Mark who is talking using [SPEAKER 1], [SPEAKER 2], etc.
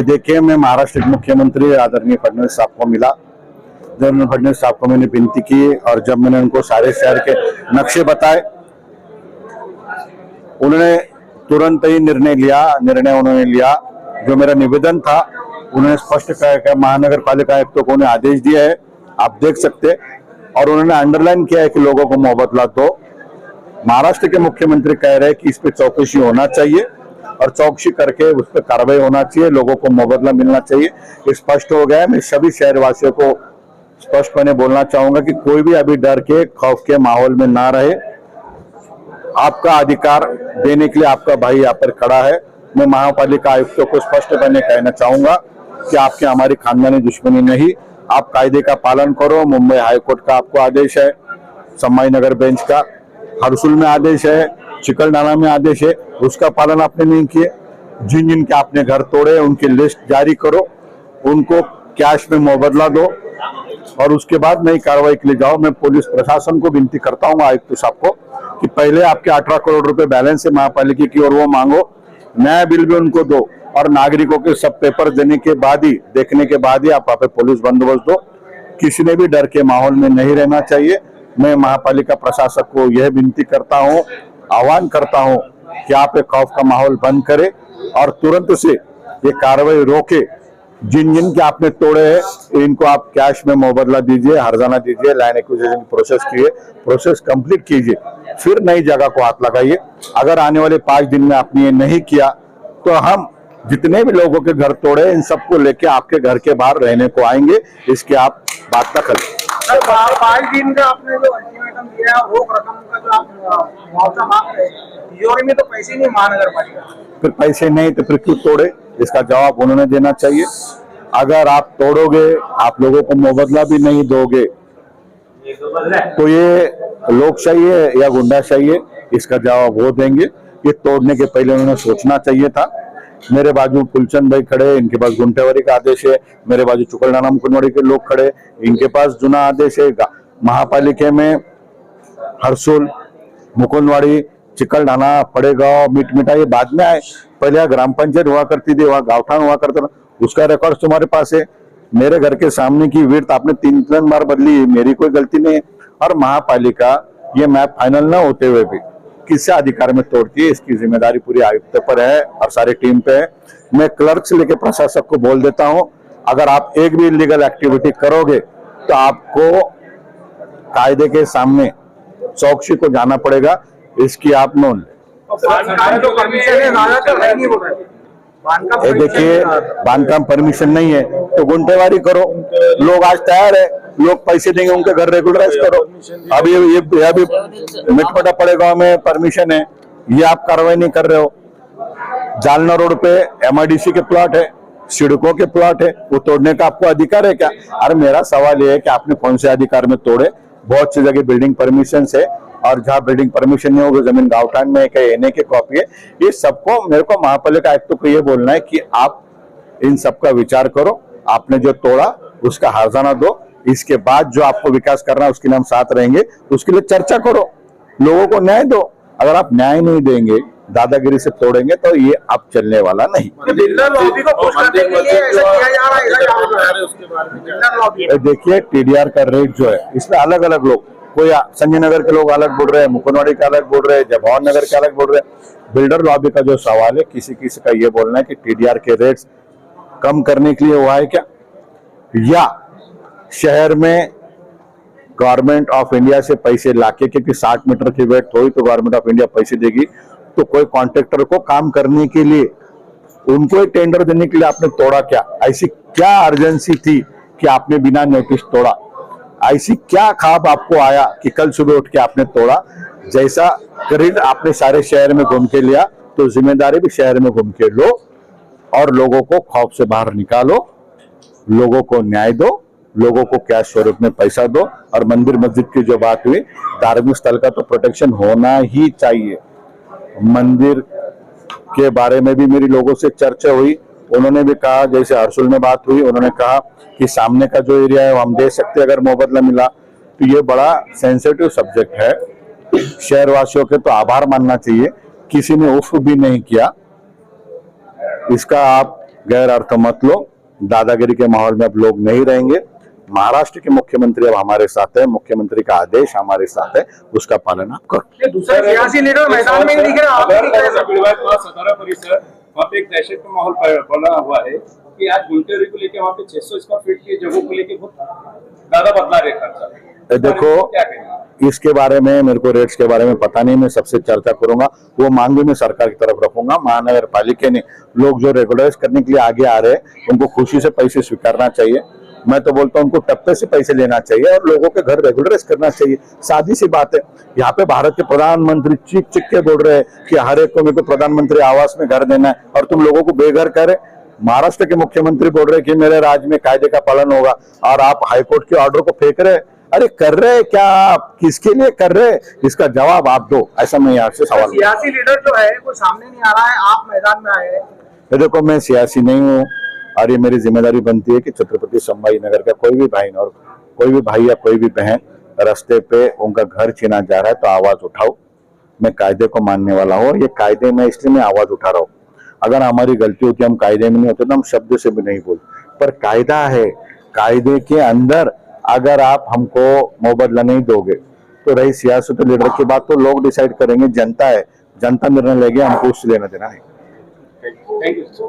[SPEAKER 1] देखिए, मैं महाराष्ट्र के मुख्यमंत्री आदरणीय फडणवीस साहब को मिला। देवेंद्र फडणवीस साहब को मैंने विनती की और जब मैंने उनको सारे शहर के नक्शे बताए, उन्होंने तुरंत ही निर्णय उन्होंने लिया। जो मेरा निवेदन था उन्होंने स्पष्ट कहा, महानगर पालिका आयुक्तों को उन्हें आदेश दिया है, आप देख सकते, और उन्होंने अंडरलाइन किया है कि लोगों को मुआवजा दो। महाराष्ट्र के मुख्यमंत्री कह रहे हैं कि इस पे चौकसी होना चाहिए और चौकसी करके उस पर कार्रवाई होना चाहिए, लोगों को मुआवजा मिलना चाहिए। ये स्पष्ट हो गया है। मैं सभी शहरवासियों को स्पष्टपणे बोलना चाहूंगा कि कोई भी अभी डर के खौफ के माहौल में ना रहे। आपका अधिकार देने के लिए आपका भाई यहाँ पर खड़ा है। मैं महापालिका आयुक्तों को स्पष्टपणे कहना चाहूंगा कि आपके हमारी खानदानी दुश्मनी नहीं, आप कायदे का पालन करो। मुंबई हाईकोर्ट का आपको आदेश है, संभाजी नगर बेंच का हरसुल में आदेश है, चिकलठाना में आदेश है, उसका पालन आपने नहीं किए। जिन जिन के आपने घर तोड़े उनकी लिस्ट जारी करो, उनको कैश में मुआवजा दो और उसके बाद नई कार्रवाई के लिए जाओ। मैं पुलिस प्रशासन को विनती करता हूँ, आयुक्त साहब को, कि पहले आपके 18 करोड़ रुपए बैलेंस है महापालिका की और वो मांगो, नया बिल भी उनको दो और नागरिकों के सब पेपर देने के बाद ही, देखने के बाद ही आप वहाँ पे पुलिस बंदोबस्त दो। किसी ने भी डर के माहौल में नहीं रहना चाहिए। मैं महापालिका प्रशासक को यह विनती करता हूँ, आह्वान करता हूँ कि आप एक खौफ का माहौल बंद करें और तुरंत से ये कार्रवाई रोके। जिन जिन के आपने तोड़े हैं इनको आप कैश में मुआवजा दीजिए, हर्जाना दीजिए, लैंड एक्विजिशन प्रोसेस कीजिए, प्रोसेस कंप्लीट कीजिए, फिर नई जगह को हाथ लगाइए। अगर आने वाले 5 दिन में आपने ये नहीं किया तो हम जितने भी लोगों के घर तोड़े इन सबको लेके आपके घर के बाहर रहने को आएंगे। इसकी आप बात न करें।
[SPEAKER 2] 5 दिन का आपने जो अल्टीमेटम दिया है, रोक रकम का जो आप मुआवजा मांग रहे हैं, तिजोरी में तो पैसे नहीं महानगर पालिका, फिर
[SPEAKER 1] पैसे नहीं तो फिर क्यों तोड़े, इसका जवाब उन्होंने देना चाहिए। अगर आप तोड़ोगे, आप लोगों को मुआवजा भी नहीं दोगे तो ये लोकशाही है या गुंडाशाही है, इसका जवाब वो देंगे। ये तोड़ने के पहले उन्होंने सोचना चाहिए था। मेरे बाजू फुलचंद भाई खड़े, इनके पास गुंटेवारी का आदेश है। मेरे बाजू चिकलठाना मुकुंदवाड़ी के लोग खड़े, इनके पास जुना आदेश है। महापालिका में हरसुल, मुकुंदवाड़ी, चिकलठाना, पड़ेगांव, मिठा ये बाद में आए। पहले ग्राम पंचायत हुआ करती थी, वहाँ गांवठान हुआ करता था, उसका रिकॉर्ड तुम्हारे पास है। मेरे घर के सामने की विड्थ आपने 3 बार बदली, मेरी कोई गलती नहीं है। और महापालिका ये मैप फाइनल न होते हुए भी किससे अधिकार में तोड़ती है, इसकी जिम्मेदारी पूरी आयुक्त पर है और सारी टीम पे है। मैं क्लर्क से लेकर प्रशासक को बोल देता हूं, अगर आप एक भी इलीगल एक्टिविटी करोगे तो आपको कायदे के सामने चौकसी को जाना पड़ेगा। इसकी आप नोट देखिए, बांधकाम परमिशन नहीं है तो गुंटेवारी करो। लोग आज तैयार है, लोग पैसे देंगे, उनके घर रेगुलराइज करो। अभी ये मिठपटा पड़ेगा में परमिशन है, ये आप कार्रवाई नहीं कर रहे हो। जालना रोड पे MIDC के प्लॉट है, सिडको के प्लॉट है, वो तोड़ने का आपको अधिकार है क्या? अरे मेरा सवाल ये है कि आपने कौन से अधिकार में तोड़े? बहुत सी जगह बिल्डिंग परमिशन है और जहाँ बिल्डिंग परमिशन नहीं होगी, जमीन गांवठान में है, एनए के कॉपी है। ये सबको, मेरे को महापालिका आयुक्त को ये बोलना है कि आप इन सबका विचार करो, आपने जो तोड़ा उसका हर्जाना दो, इसके बाद जो आपको विकास करना है उसके लिए हम साथ रहेंगे, उसके लिए चर्चा करो, लोगों को न्याय दो। अगर आप न्याय नहीं देंगे, दादागिरी से तोड़ेंगे तो ये अब चलने वाला नहीं। देखिए, TDR का रेट जो है, इसमें अलग अलग लोग, कोई संजय नगर के लोग अलग बोल रहे हैं, मुकुंदवाड़ी के अलग बोल रहे हैं, जवाहर नगर के अलग बोल रहे हैं। बिल्डर लॉबी का जो सवाल है, किसी किसी का ये बोलना है कि TDR के रेट्स कम करने के लिए हुआ है क्या, या शहर में गवर्नमेंट ऑफ इंडिया से पैसे लाके, क्योंकि 60 मीटर की वेट हुई तो गवर्नमेंट ऑफ इंडिया पैसे देगी, तो कोई कॉन्ट्रैक्टर को काम करने के लिए उनको एक टेंडर देने के लिए आपने तोड़ा क्या? ऐसी क्या अर्जेंसी थी कि आपने बिना नोटिस तोड़ा? ऐसी क्या ख्वाब आपको आया कि कल सुबह उठ के आपने तोड़ा? जैसा करीब आपने सारे शहर में घूम के लिया, तो जिम्मेदारी भी शहर में घूम के लो और लोगों को खौफ से बाहर निकालो, लोगों को न्याय दो, लोगों को कैश स्वरूप में पैसा दो। और मंदिर मस्जिद की जो बात हुई, धार्मिक स्थल का तो प्रोटेक्शन होना ही चाहिए। मंदिर के बारे में भी मेरी लोगों से चर्चा हुई, उन्होंने भी कहा, जैसे हरसुल में बात हुई, उन्होंने कहा कि सामने का जो एरिया है वो हम दे सकते अगर मुआवजा मिला। तो ये बड़ा सेंसिटिव सब्जेक्ट है, शहरवासियों के तो आभार मानना चाहिए, किसी ने उफ भी नहीं किया। इसका आप गैर अर्थ मत लो। दादागिरी के माहौल में अब लोग नहीं रहेंगे। महाराष्ट्र के मुख्यमंत्री अब हमारे साथ है, मुख्यमंत्री का आदेश हमारे साथ है, उसका पालन आप करो।
[SPEAKER 2] ये दूसरे सियासी लीडर मैदान में ही दिख रहे हैं, आप नहीं दिख रहे सर।
[SPEAKER 3] सतारा परिसर वहाँ पे एक दहशत का माहौल बना हुआ है कि आज गुंटेरी को लेकर वहाँ पे 600 स्क्वायर फीट की जगहों को लेकर बहुत ज्यादा बदला रहे खर्चा।
[SPEAKER 1] देखो,
[SPEAKER 3] क्या कहेंगे?
[SPEAKER 1] इसके बारे में मेरे को रेट्स के बारे में पता नहीं, मैं सबसे चर्चा करूंगा। वो मांग भी मैं सरकार की तरफ रखूंगा। महानगर पालिका ने लोग जो रेगुलराइज करने के लिए आगे आ रहे हैं उनको खुशी से पैसे स्वीकारना चाहिए। मैं तो बोलता हूं उनको टप्पे से पैसे लेना चाहिए और लोगों के घर रेगुलराइज करना चाहिए। सादी सी बात है। यहाँ पे भारत के प्रधानमंत्री चीख चीख के बोल रहे हैं कि हर एक को मेरे को प्रधानमंत्री आवास में घर देना है और तुम लोगों को बेघर करे। महाराष्ट्र के मुख्यमंत्री बोल रहे हैं कि मेरे राज्य में कायदे का पालन होगा और आप हाईकोर्ट के ऑर्डर को फेंक रहे। अरे कर रहे क्या आप, किसके लिए कर रहे, इसका जवाब आप दो, ऐसा मैं यहाँ से सवाल।
[SPEAKER 2] सियासी लीडर जो है कोई सामने नहीं आ रहा है, आप मैदान में आए हैं।
[SPEAKER 1] देखो, मैं सियासी नहीं हूँ और ये मेरी जिम्मेदारी बनती है कि छत्रपति संभाजी नगर का कोई भी भाई और कोई भी भाई या कोई भी बहन रास्ते पे उनका घर छीना जा रहा है तो आवाज उठाओ। मैं कायदे को मानने वाला हूँ और ये कायदे में इसलिए मैं आवाज उठा रहा हूँ। अगर हमारी गलती होती, हम कायदे में नहीं होते तो हम शब्द से भी नहीं बोलते, पर कायदा है, कायदे के अंदर अगर आप हमको मुआवजा नहीं दोगे तो रही सियासत लीडर की बात तो लोग डिसाइड करेंगे। जनता है, जनता निर्णय लेगी, हमको उससे लेना देना है।
[SPEAKER 3] Thank you.